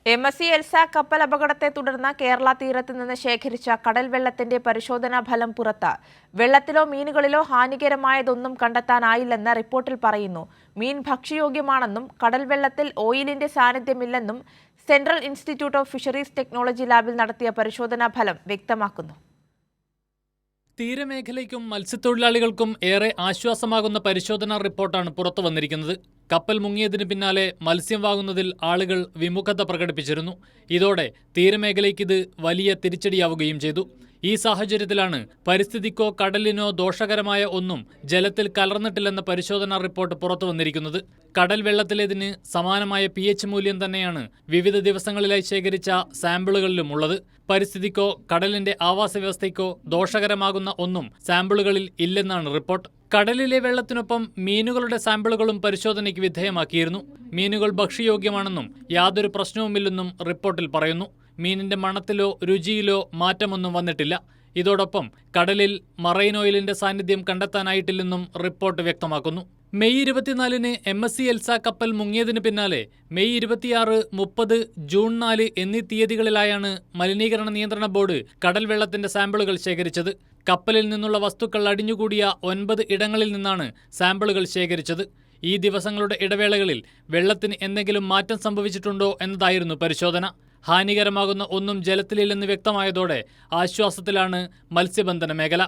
MSC Elsa കപ്പൽ അപകടത്തെ തുടർന്ന് കേരള തീരത്ത് നിന്ന് ശേഖരിച്ച കടൽ വെള്ളത്തിന്റെ പരിശോധനാ ഫലം പുറത്ത്. വെള്ളത്തിലോ മീനുകളിലോ ഹാനികരമായതൊന്നും കണ്ടെത്താനായില്ലെന്ന് റിപ്പോർട്ടിൽ പറയുന്നു. മീൻ ഭക്ഷ്യയോഗ്യമാണെന്നും കടൽ വെള്ളത്തിൽ ഓയിലിന്റെ സാന്നിധ്യമില്ലെന്നും Central Institute of Fisheries Technology ലാബിൽ നടത്തിയ പരിശോധനാ ഫലം വ്യക്തമാക്കുന്നു. തീരമേഖലയ്ക്കും മത്സ്യത്തൊഴിലാളികൾക്കും ഏറെ ആശ്വാസമാകുന്ന പരിശോധനാ റിപ്പോർട്ടാണ് പുറത്തു വന്നിരിക്കുന്നത്. കപ്പൽ മുങ്ങിയതിന് പിന്നാലെ മത്സ്യം വാങ്ങുന്നതിൽ ആളുകൾ വിമുഖത പ്രകടിപ്പിച്ചിരുന്നു. ഇതോടെ തീരമേഖലയ്ക്കിത് വലിയ തിരിച്ചടിയാവുകയും ചെയ്തു. ഈ സാഹചര്യത്തിലാണ് പരിസ്ഥിതിക്കോ കടലിനോ ദോഷകരമായ ഒന്നും ജലത്തിൽ കലർന്നിട്ടില്ലെന്ന പരിശോധനാ റിപ്പോർട്ട് പുറത്തു വന്നിരിക്കുന്നത്. കടൽ വെള്ളത്തിലേതിന് സമാനമായ pH മൂല്യം തന്നെയാണ് വിവിധ ദിവസങ്ങളിലായി ശേഖരിച്ച സാമ്പിളുകളിലും ഉള്ളത്. പരിസ്ഥിതിക്കോ കടലിന്റെ ആവാസ വ്യവസ്ഥയ്ക്കോ ദോഷകരമാകുന്ന ഒന്നും സാമ്പിളുകളിൽ ഇല്ലെന്നാണ് റിപ്പോർട്ട്. കടലിലെ വെള്ളത്തിനൊപ്പം മീനുകളുടെ സാമ്പിളുകളും പരിശോധനയ്ക്ക് വിധേയമാക്കിയിരുന്നു. മീനുകൾ ഭക്ഷ്യയോഗ്യമാണെന്നും യാതൊരു പ്രശ്നവുമില്ലെന്നും റിപ്പോർട്ടിൽ പറയുന്നു. മീനിന്റെ മണത്തിലോ രുചിയിലോ മാറ്റമൊന്നും വന്നിട്ടില്ല. ഇതോടൊപ്പം കടലിൽ മറൈൻ ഓയിലിന്റെ സാന്നിധ്യം കണ്ടെത്താനായിട്ടില്ലെന്നും റിപ്പോർട്ട് വ്യക്തമാക്കുന്നു. മെയ് 24-ന് MSC എൽസ കപ്പൽ മുങ്ങിയതിന് പിന്നാലെ മെയ് 26, 30, ജൂൺ 4 എന്നീ തീയതികളിലായാണ് മലിനീകരണ നിയന്ത്രണ ബോർഡ് കടൽ വെള്ളത്തിന്റെ സാമ്പിളുകൾ ശേഖരിച്ചത്. കപ്പലിൽ നിന്നുള്ള വസ്തുക്കൾ അടിഞ്ഞുകൂടിയ 9 ഇടങ്ങളിൽ നിന്നാണ് സാമ്പിളുകൾ ശേഖരിച്ചത്. ഈ ദിവസങ്ങളുടെ ഇടവേളകളിൽ വെള്ളത്തിന് എന്തെങ്കിലും മാറ്റം സംഭവിച്ചിട്ടുണ്ടോ എന്നതായിരുന്നു പരിശോധന. ഹാനികരമാകുന്ന ഒന്നും ജലത്തിലില്ലെന്ന് വ്യക്തമായതോടെ ആശ്വാസത്തിലാണ് മത്സ്യബന്ധന മേഖല.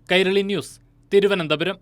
കൈരളി ന്യൂസ്, തിരുവനന്തപുരം.